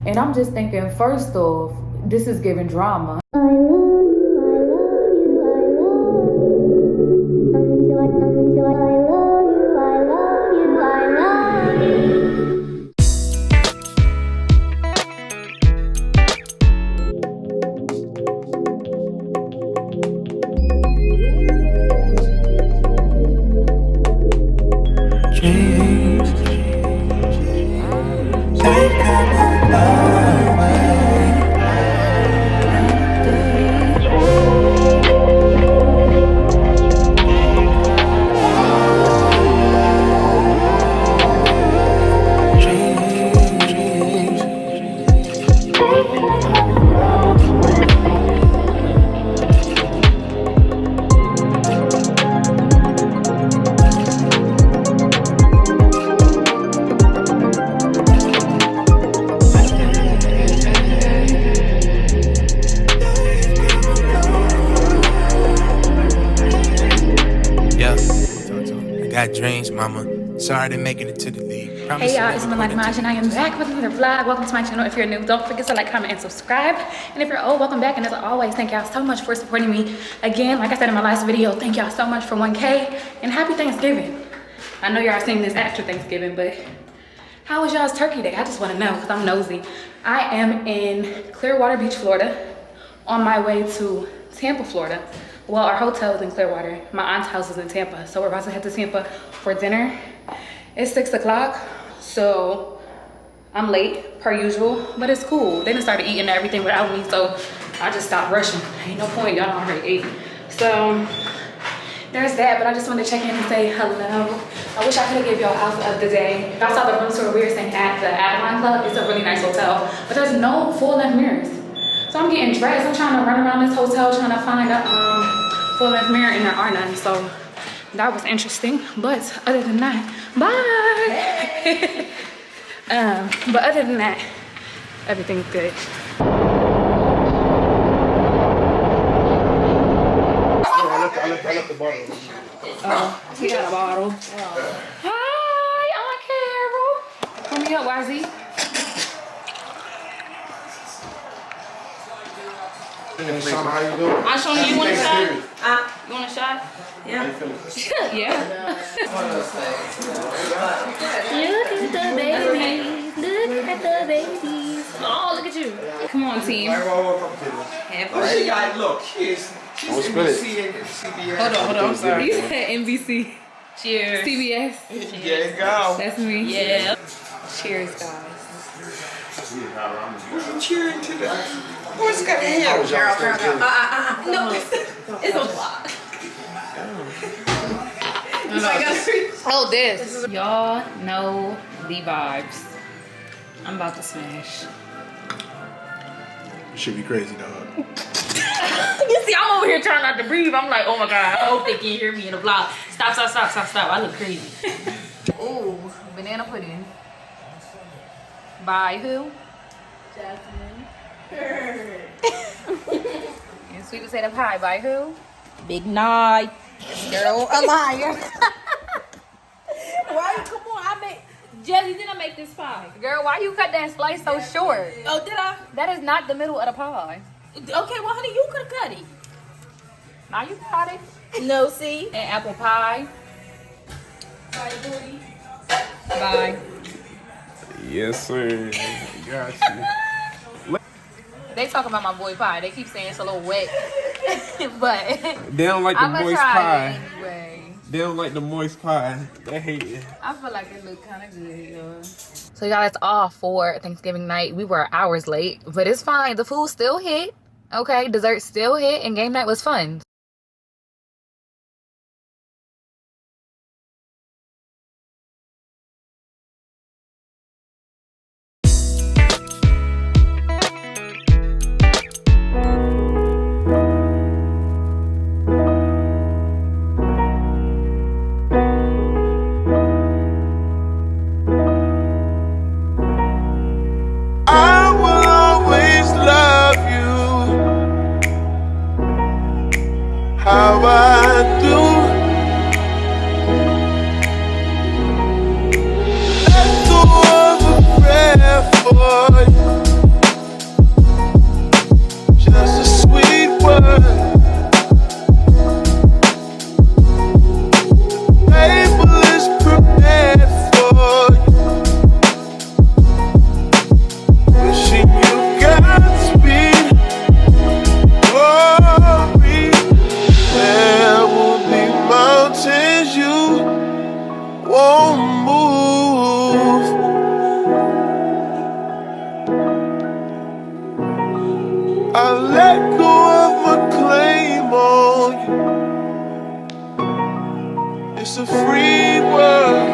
And I'm just thinking, first off, this is giving drama. Dreams, mama. Sorry to making it to the league. Hey y'all, it's I'm Milan Emaj and I am back with another vlog. Welcome to my channel. If you're new, don't forget to like, comment, and subscribe. And if you're old, welcome back. And as always, thank y'all so much for supporting me. Again, like I said in my last video, thank y'all so much for 1K and happy Thanksgiving. I know y'all seeing this after Thanksgiving, but how was y'all's turkey day? I just want to know because I'm nosy. I am in Clearwater Beach, Florida, on my way to Tampa, Florida. Well, our hotel is in Clearwater. My aunt's house is in Tampa. So we're about to head to Tampa for dinner. It's 6 o'clock, so I'm late per usual, but it's cool. They done started eating everything without me, so I just stopped rushing. Ain't no point, y'all already ate. So there's that, but I just wanted to check in and say hello. I wish I could have given y'all outfit of the day. I saw the room tour we were staying at the Avalon Club. It's a really nice hotel, but there's no full length mirrors. So I'm getting dressed. I'm trying to run around this hotel trying to find a full length mirror, and there are none. So that was interesting. But other than that, bye. But other than that, everything's good. I left the bottle. Oh, he got a bottle. Wow. Hi, Aunt Carol. Come me up, YZ. How you doing? Aunt Shona, you want a shot? You want a shot? Yeah. Yeah. Look at the babies. Look at the babies. Oh, look at you. Come on, team. Oh, she got, look, she's NBC and CBS. Hold on, I'm sorry. You said NBC. Cheers. CBS. There you go. That's me. Yeah. Cheers, guys. Who's cheering to the... What's got hair? Girl. No, it's a block. Oh, this. Y'all know the vibes. I'm about to smash. You should be crazy, dog. You see, I'm over here trying not to breathe. I'm like, oh my God, I hope they can hear me in the vlog. Stop. I look crazy. Ooh, banana pudding. By who? Jasmine. And sweet potato pie by who? Big Night. Girl, a liar. Why? Come on, I made. Jesse, did I make this pie? Girl, why you cut that slice so short? Oh, did I? That is not the middle of the pie. Okay, well, honey, you could have cut it. Now you got it. No, see? And apple pie. Sorry, booty. Bye. Yes, sir. Got you. They talk about my boy pie. They keep saying it's a little wet. But They don't like the I'm gonna moist try pie. it anyway. They don't like the moist pie. They hate it. I feel like it looked kind of good, y'all. So y'all, that's all for Thanksgiving night. We were hours late, but it's fine. The food still hit. Okay, dessert still hit, and game night was fun. I will always love you how I do. Let's go over prayer for you. I let go of my claim on you. It's a free world.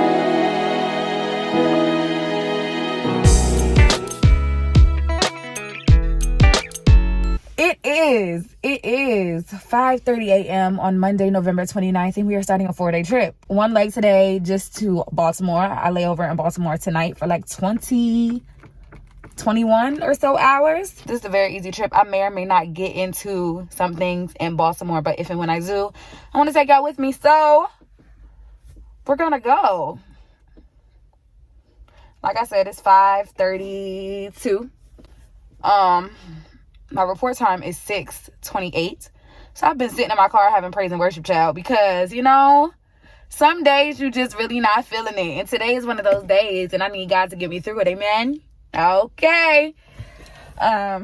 It is 5:30 a.m. on Monday, November 29th, and we are starting a 4-day trip. One leg today just to Baltimore. I lay over in Baltimore tonight for like 21 or so hours. This is a very easy trip. I may or may not get into some things in Baltimore, but if and when I do, I want to take y'all with me. So we're gonna go. Like I said, it's 5:32. My report time is 6:28. So I've been sitting in my car having praise and worship, child, because, you know, some days you just really not feeling it. And today is one of those days, and I need God to get me through it. Amen. Okay. But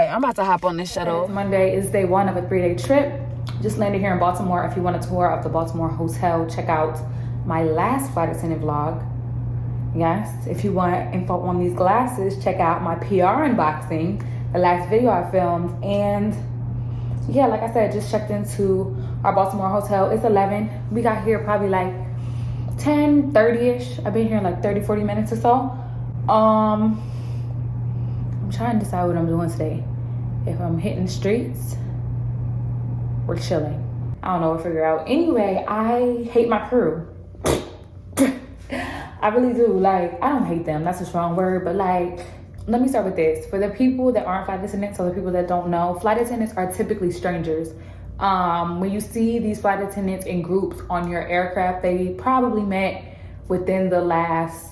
I'm about to hop on this shuttle. Monday is day 1 of a 3-day trip. Just landed here in Baltimore. If you want a tour of the Baltimore hotel, check out my last flight attendant vlog. Yes. If you want info on these glasses, check out my PR unboxing, the last video I filmed. And yeah, like I said, just checked into our Baltimore hotel. It's 11. We got here probably like 10:30ish. I've been here like 30-40 minutes or so. I'm trying to decide what I'm doing today. If I'm hitting the streets, we're chilling. I don't know what to figure out. Anyway, I hate my crew. I really do. Like, I don't hate them, that's a strong word, but like, let me start with this. For the people that aren't flight attendants, or the people that don't know, flight attendants are typically strangers. When you see these flight attendants in groups on your aircraft, they probably met within the last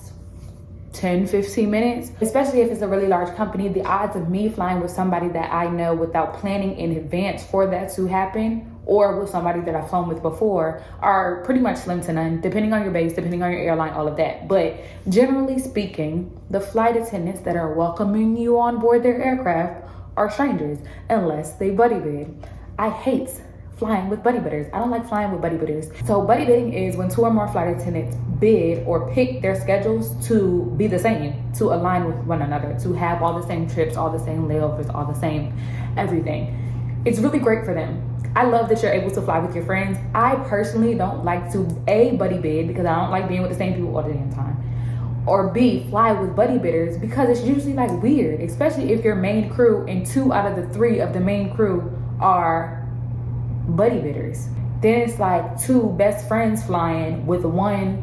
10-15 minutes. Especially if it's a really large company, the odds of me flying with somebody that I know without planning in advance for that to happen, or with somebody that I've flown with before, are pretty much slim to none, depending on your base, depending on your airline, all of that. But generally speaking, the flight attendants that are welcoming you on board their aircraft are strangers, unless they buddy bid. I hate flying with buddy bidders. I don't like flying with buddy bidders. So buddy bidding is when 2 or more flight attendants bid or pick their schedules to be the same, to align with one another, to have all the same trips, all the same layovers, all the same everything. It's really great for them. I love that you're able to fly with your friends. I personally don't like to A, buddy bid, because I don't like being with the same people all the damn time, or B, fly with buddy bidders, because it's usually like weird, especially if your main crew and 2 out of the 3 of the main crew are buddy bidders. Then it's like 2 best friends flying with 1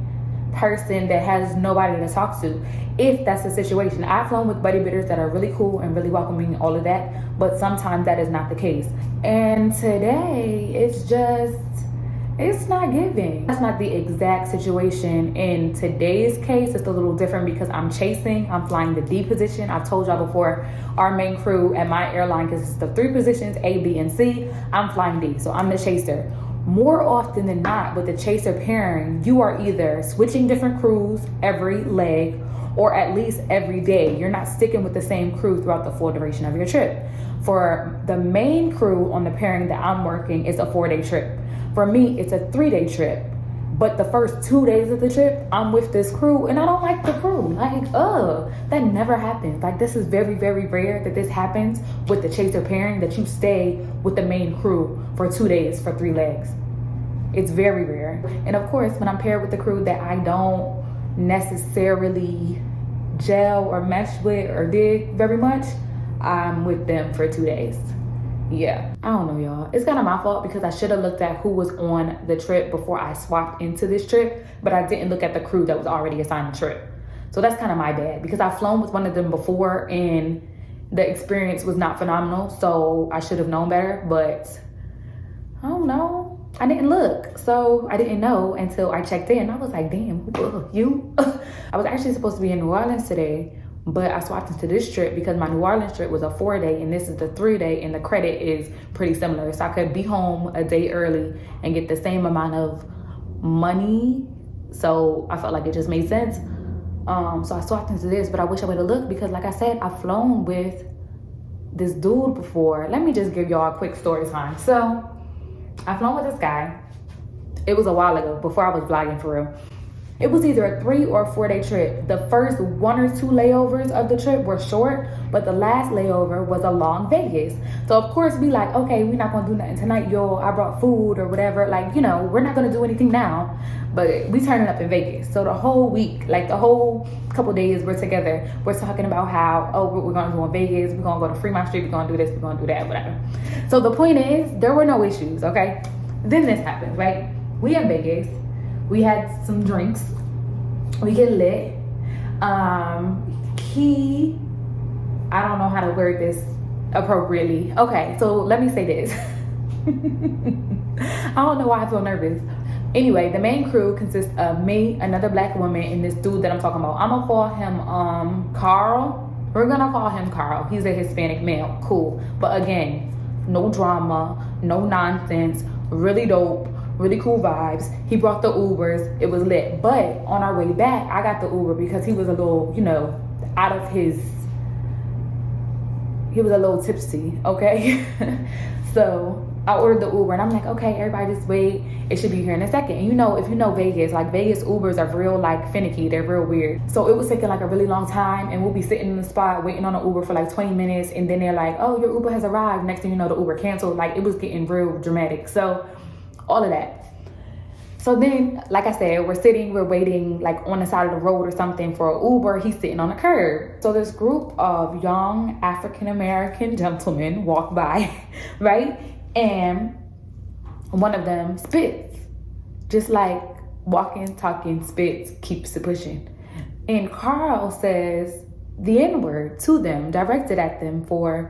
person that has nobody to talk to, if that's the situation. I've flown with buddy bidders that are really cool and really welcoming, all of that, but sometimes that is not the case. And today it's not giving. That's not the exact situation. In today's case, it's a little different because I'm flying the D position. I've told y'all before, our main crew at my airline consists of 3 positions, A, B, and C. I'm flying D, so I'm the chaser. More often than not, with the chaser pairing, you are either switching different crews every leg, or at least every day. You're not sticking with the same crew throughout the full duration of your trip. For the main crew on the pairing that I'm working, it's a 4-day trip. For me, it's a 3-day trip. But the first 2 days of the trip, I'm with this crew, and I don't like the crew. Like, that never happens. Like, this is very, very rare that this happens with the chaser pairing, that you stay with the main crew for 2 days for 3 legs. It's very rare. And of course, when I'm paired with the crew that I don't necessarily gel or mesh with or dig very much, I'm with them for 2 days. Yeah, I don't know, y'all. It's kind of my fault because I should have looked at who was on the trip before I swapped into this trip, but I didn't look at the crew that was already assigned the trip. So that's kind of my bad, because I've flown with one of them before and the experience was not phenomenal, so I should have known better, but I don't know. I didn't look, so I didn't know until I checked in. I was like, damn, you? I was actually supposed to be in New Orleans today, but I swapped into this trip because my New Orleans trip was a 4-day and this is the 3-day, and the credit is pretty similar. So I could be home a day early and get the same amount of money. So I felt like it just made sense. So I swapped into this, but I wish I would have looked because, like I said, I've flown with this dude before. Let me just give y'all a quick story time. So I've flown with this guy. It was a while ago, before I was vlogging for real. It was either a 3 or 4 day trip. The first 1 or 2 layovers of the trip were short, but the last layover was a long Vegas. So of course we like, okay, we're not gonna do nothing tonight, yo. I brought food or whatever. Like, you know, we're not gonna do anything now, but we turning up in Vegas. So the whole week, like the whole couple days we're together, we're talking about how, oh, we're gonna go in Vegas, we're gonna go to Fremont Street, we're gonna do this, we're gonna do that, whatever. So the point is, there were no issues, okay? Then this happened, right? We in Vegas. We had some drinks. We get lit. I don't know how to word this appropriately. Okay, so let me say this. I don't know why I feel nervous. Anyway, the main crew consists of me, another black woman, and this dude that I'm talking about. I'm gonna call him Carl. We're gonna call him Carl. He's a Hispanic male. Cool. But again, no drama, no nonsense, really dope. Really cool vibes. He brought the Ubers. It was lit. But on our way back, I got the Uber because he was a little, you know, he was a little tipsy, okay? So I ordered the Uber and I'm like, okay, everybody just wait. It should be here in a second. And you know, if you know Vegas, like Vegas Ubers are real like finicky. They're real weird. So it was taking like a really long time and we'll be sitting in the spot waiting on an Uber for like 20 minutes. And then they're like, oh, your Uber has arrived. Next thing you know, the Uber canceled. Like it was getting real dramatic. So all of that. So then, like I said, we're waiting like on the side of the road or something for an Uber. He's sitting on the curb. So this group of young African-American gentlemen walk by, right? And one of them spits. Just like walking, talking, spits, keeps it pushing. And Carl says the N-word to them, directed at them for,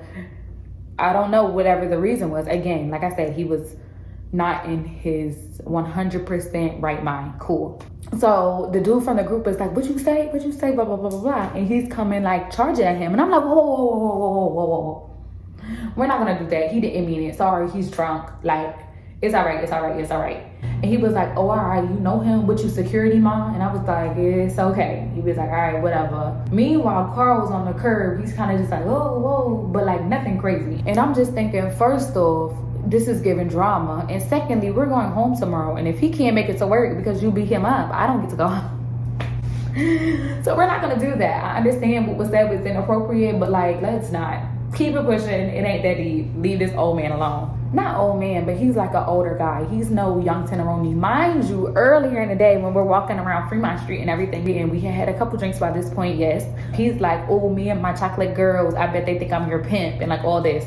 I don't know, whatever the reason was. Again, like I said, he was not in his 100% right mind. Cool. So the dude from the group is like, what you say, blah, blah, blah, blah, blah. And he's coming like charging at him. And I'm like, whoa, whoa, whoa, whoa, whoa, whoa, whoa. We're not gonna do that. He didn't mean it. Sorry, he's drunk. Like, it's all right, it's all right, it's all right. And he was like, oh, all right, you know him? What, you security mom? And I was like, it's okay. He was like, all right, whatever. Meanwhile, Carl was on the curb. He's kind of just like, whoa, whoa, but like nothing crazy. And I'm just thinking, first off, this is giving drama. And secondly, we're going home tomorrow. And if he can't make it to work because you beat him up, I don't get to go home. So we're not going to do that. I understand what was said was inappropriate, but like, let's not. Keep it pushing. It ain't that deep. Leave this old man alone. Not old man, but he's like an older guy. He's no young Tenderoni. Mind you, earlier in the day when we're walking around Fremont Street and everything, and we had a couple drinks by this point, yes. He's like, oh, me and my chocolate girls, I bet they think I'm your pimp and like all this.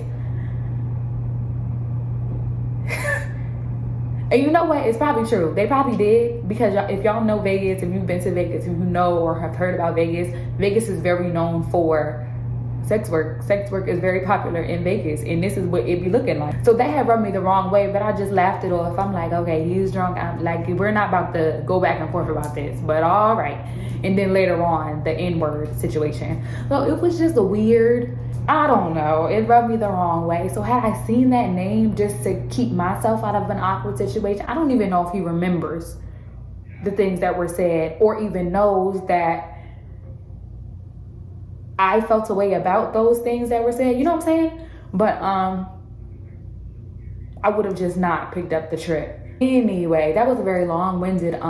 And you know what? It's probably true. They probably did, because if y'all know Vegas, if you've been to Vegas, if you know or have heard about Vegas, Vegas is very known for sex work. Sex work is very popular in Vegas, and this is what it be looking like. So that had rubbed me the wrong way, but I just laughed it off. I'm like, okay, he's drunk. I'm like, we're not about to go back and forth about this, but all right. And then later on, the N-word situation. So it was just a weird, I don't know, it rubbed me the wrong way. So had I seen that name just to keep myself out of an awkward situation, I don't even know if he remembers the things that were said or even knows that I felt a way about those things that were said. You know what I'm saying? But I would have just not picked up the trip. Anyway, that was a very long-winded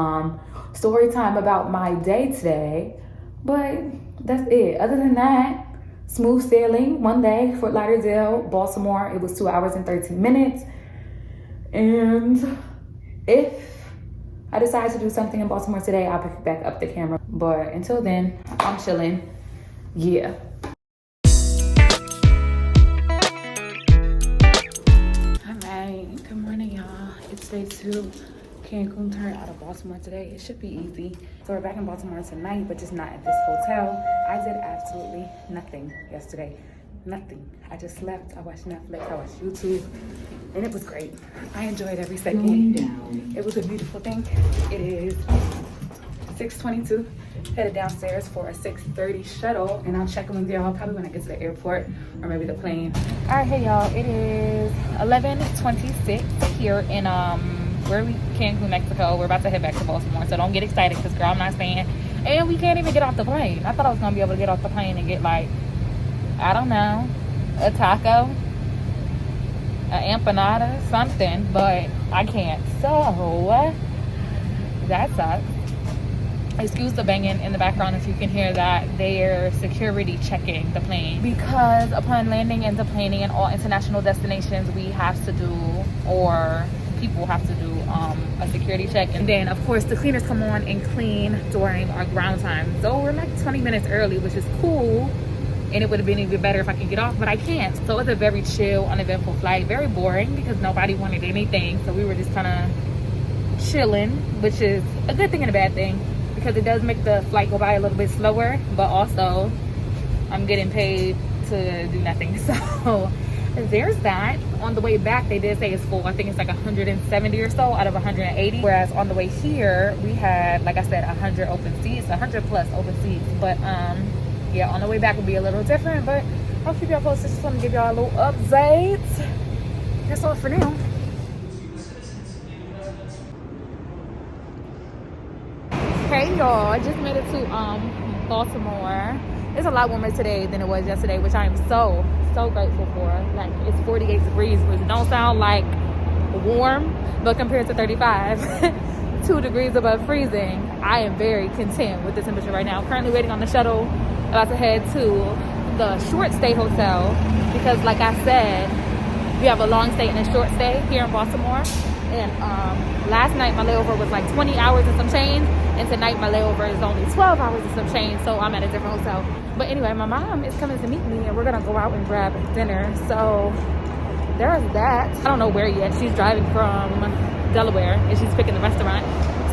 story time about my day today. But that's it. Other than that, smooth sailing one day, Fort Lauderdale, Baltimore. It was 2 hours and 13 minutes. And if I decide to do something in Baltimore today, I'll pick back up the camera. But until then, I'm chilling. Yeah. Alright, good morning, y'all. It's day 2. Cancun turned out of Baltimore today. It should be easy. So we're back in Baltimore tonight, but just not at this hotel. I did absolutely nothing yesterday. Nothing. I just slept. I watched Netflix. I watched YouTube. And it was great. I enjoyed every second. It was a beautiful thing. It is 6:22. Headed downstairs for a 6:30 shuttle. And I'll check in with y'all probably when I get to the airport or maybe the plane. All right, hey y'all. It is 11:26 here in where we Cancun, Mexico. We're about to head back to Baltimore, so don't get excited because girl, I'm not staying. And we can't even get off the plane. I thought I was gonna be able to get off the plane and get like, I don't know, a taco, an empanada, something, but I can't. So that sucks. excuse the banging in the background if you can hear that. They're security checking the plane, because upon landing and deplaning in all international destinations, we have to do, or people have to do, a security check. And then of course the cleaners come on and clean during our ground time. So we're like 20 minutes early, which is cool, and it would have been even better if I could get off, but I can't. So it's a very chill, uneventful flight. Very boring because nobody wanted anything, so we were just kind of chilling, which is a good thing and a bad thing, because it does make the flight go by a little bit slower, but also I'm getting paid to do nothing. So there's that. On the way back they did say it's full. I think it's like 170 or so out of 180, whereas on the way here we had, like I said, 100 open seats, 100 plus open seats. But yeah, on the way back will be a little different, but I'll keep y'all posted. Just want to give y'all a little update. That's all for now. Hey y'all, I just made it to Baltimore. It's a lot warmer today than it was yesterday, which I am so grateful for. Like, it's 48 degrees, which don't sound like warm, but compared to 35, 2 degrees above freezing, I am very content with the temperature right now. Currently waiting on the shuttle, about to head to the short stay hotel, because like I said, we have a long stay and a short stay here in Baltimore. And last night my layover was like 20 hours and some change, and tonight my layover is only 12 hours and some change, so I'm at a different hotel. But anyway, my mom is coming to meet me and we're gonna go out and grab dinner, so there's that. I don't know where yet. She's driving from Delaware and she's picking the restaurant.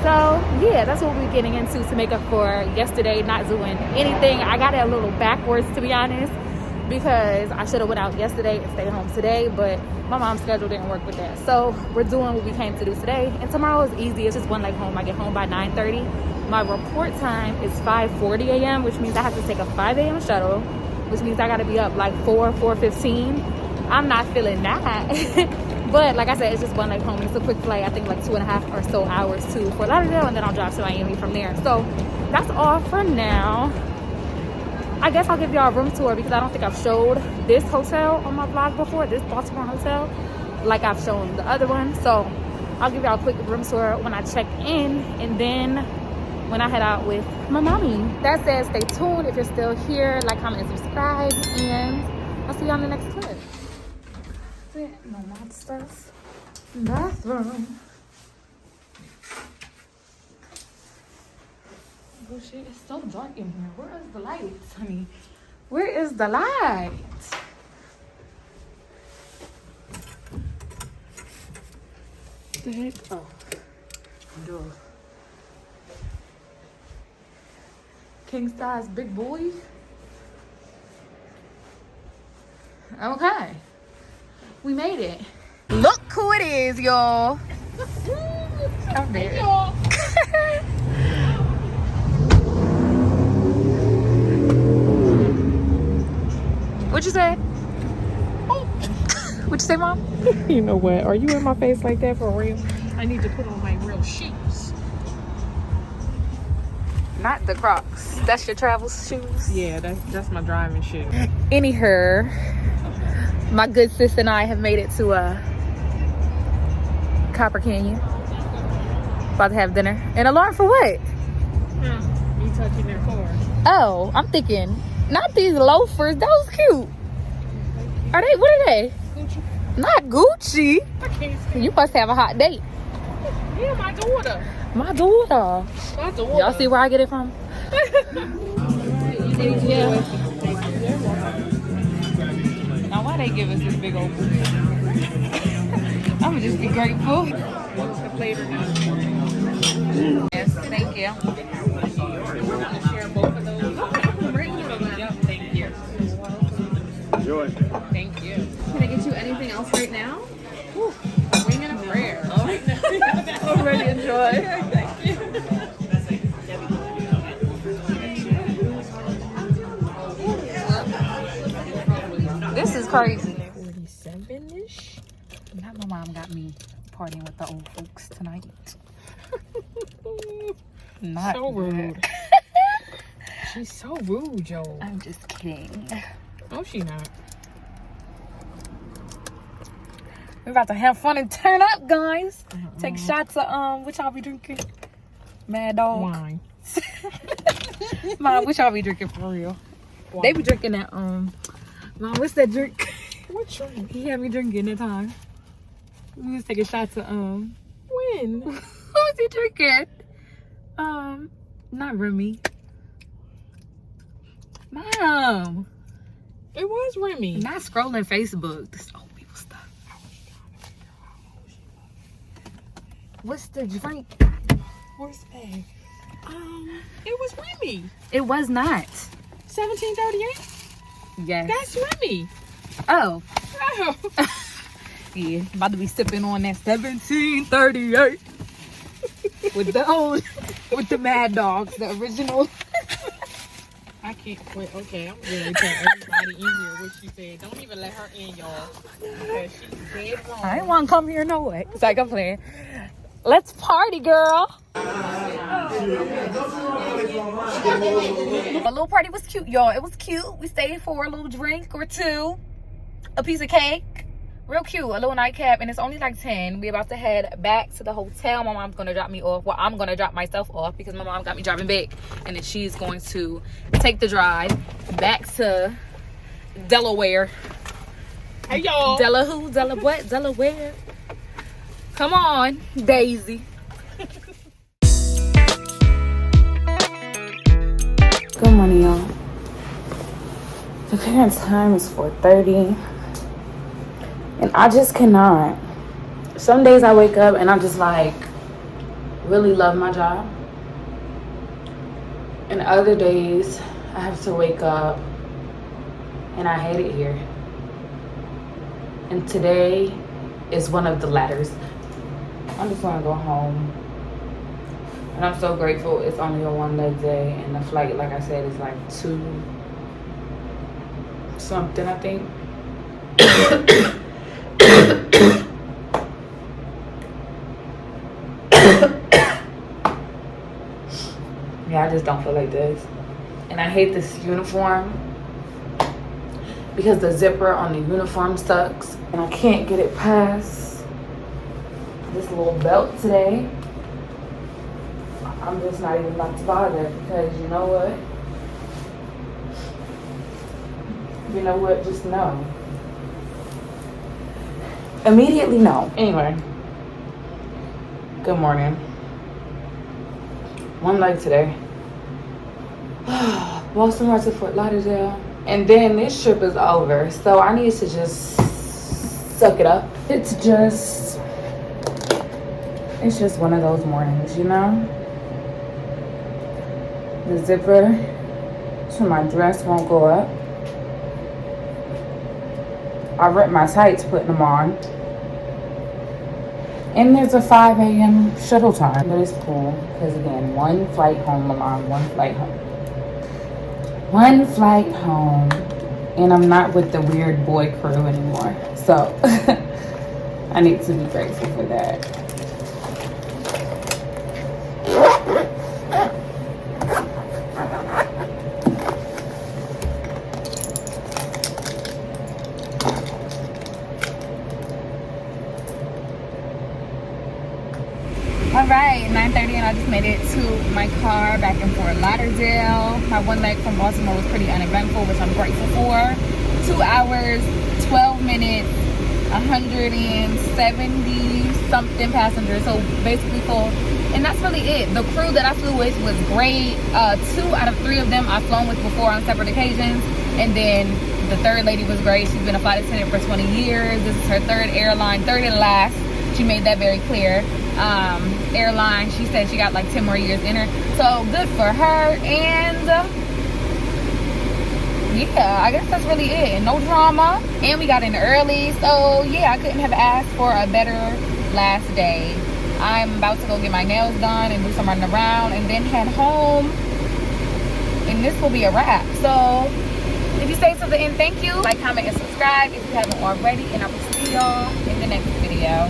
So yeah, that's what we're getting into to make up for yesterday not doing anything. I got it a little backwards, to be honest, because I should have went out yesterday and stayed home today, but my mom's schedule didn't work with that. So we're doing what we came to do today, and tomorrow is easy. It's just one leg home. I get home by 9:30. My report time is 5:40 a.m., which means I have to take a 5 a.m. shuttle, which means I gotta be up like 4:15. I'm not feeling that. But like I said, it's just one leg home. It's a quick flight. I think like 2.5 or so hours to Fort Lauderdale, and then I'll drive to Miami from there. So that's all for now. I guess I'll give y'all a room tour, because I don't think I've showed this hotel on my vlog before, this Baltimore hotel, like I've shown the other one. So I'll give y'all a quick room tour when I check in, and then when I head out with my mommy. That said, stay tuned if you're still here. Like, comment, and subscribe, and I'll see y'all in the next clip. No monsters. Bathroom. Oh shit, it's so dark in here. Where is the lights, honey? Where is the light? The heck? Oh, duh. King size big boy. Okay, we made it. Look who it is, y'all. I'm there. What you say? What you say, Mom? You know what? Are you in my face like that for real? I need to put on my real shoes. Not the Crocs. That's your travel shoes? Yeah, that's my driving shoe. Anyhow, my good sis and I have made it to Copper Canyon. About to have dinner. An alarm for what? You touching their car. Oh, I'm thinking, not these loafers. Those cute. Are they? What are they? Gucci. Not Gucci. I can't see. You must have a hot date. Yeah, my daughter. My daughter. My daughter. Y'all see where I get it from? Yeah. Now why they give us this big old booty? I'ma just be grateful. The flavor now. Yes, thank you. Share both of those. Yep, thank you. Enjoy. Thank you. Can I get you anything else right now? Wing and a prayer. Already enjoy. Thank you. This is crazy. 47-ish. Not my mom got me partying with the old folks tonight. Not So good. rude. She's so rude, yo. I'm just kidding. Oh, she not. We're about to have fun and turn up, guys. Take shots of what y'all be drinking? Mad Dog. Wine. Mom, what y'all be drinking for real? Wow. They be drinking that, Mom, what's that drink? What drink? He had me drinking that time. We was taking shots of, When? What was he drinking? Not Remy. Mom. It was Remy. Not scrolling Facebook. This old people stuff. What's the drink? Where's the bag? It was Remy. It was not. 1738? Yes. That's Remy. Oh. Oh. Yeah. About to be sipping on that 1738. with the Mad Dogs, the original. I can't wait. Okay, I'm going to tell everybody in here what she said. Don't even let her in, y'all. Because she's dead wrong. I ain't want to come here no way. It's like I'm playing. Let's party, girl. A little party was cute, y'all. It was cute. We stayed for a little drink or two, a piece of cake. Real cute, a little nightcap, and it's only like 10. We about to head back to the hotel. My mom's gonna drop me off. Well, I'm gonna drop myself off because my mom got me driving back, and then she's going to take the drive back to Delaware. Hey, y'all. Delaware. Come on, Daisy. Good morning, y'all. The current time is 4:30. And I just cannot. Some days I wake up and I'm just like, really love my job. And other days I have to wake up and I hate it here. And today is one of the latters. I'm just gonna go home. And I'm so grateful it's only a one-leg day, and the flight, like I said, is like 2 something, I think. Yeah, I just don't feel like this. And I hate this uniform because the zipper on the uniform sucks, and I can't get it past this little belt today. I'm just not even about to bother because you know what? Just no. Immediately no. Anyway, good morning. One leg today. Baltimore to Fort Lauderdale. And then this trip is over. So I need to just suck it up. It's just one of those mornings, you know? The zipper to my dress won't go up. I ripped my tights putting them on. And there's a 5 a.m. shuttle time, but it's cool because again, one flight home, Milan, one flight home, and I'm not with the weird boy crew anymore. So I need to be grateful for that. Alright, 9:30 and I just made it to my car back in Fort Lauderdale. My one leg from Baltimore was pretty uneventful, which I'm grateful for. 2 hours, 12 minutes, 170 something passengers, so basically full. And that's really it. The crew that I flew with was great. 2 out of 3 of them I've flown with before on separate occasions. And then the third lady was great. She's been a flight attendant for 20 years. This is her third airline, third and last. She made that very clear. Airline, she said she got like 10 more years in her. So good for her. And yeah, I guess that's really it. No drama. And we got in early. So yeah, I couldn't have asked for a better last day. I'm about to go get my nails done and do some running around and then head home. And this will be a wrap. So if you stayed to the end, thank you. Like, comment, and subscribe if you haven't already. And I will see y'all in the next video.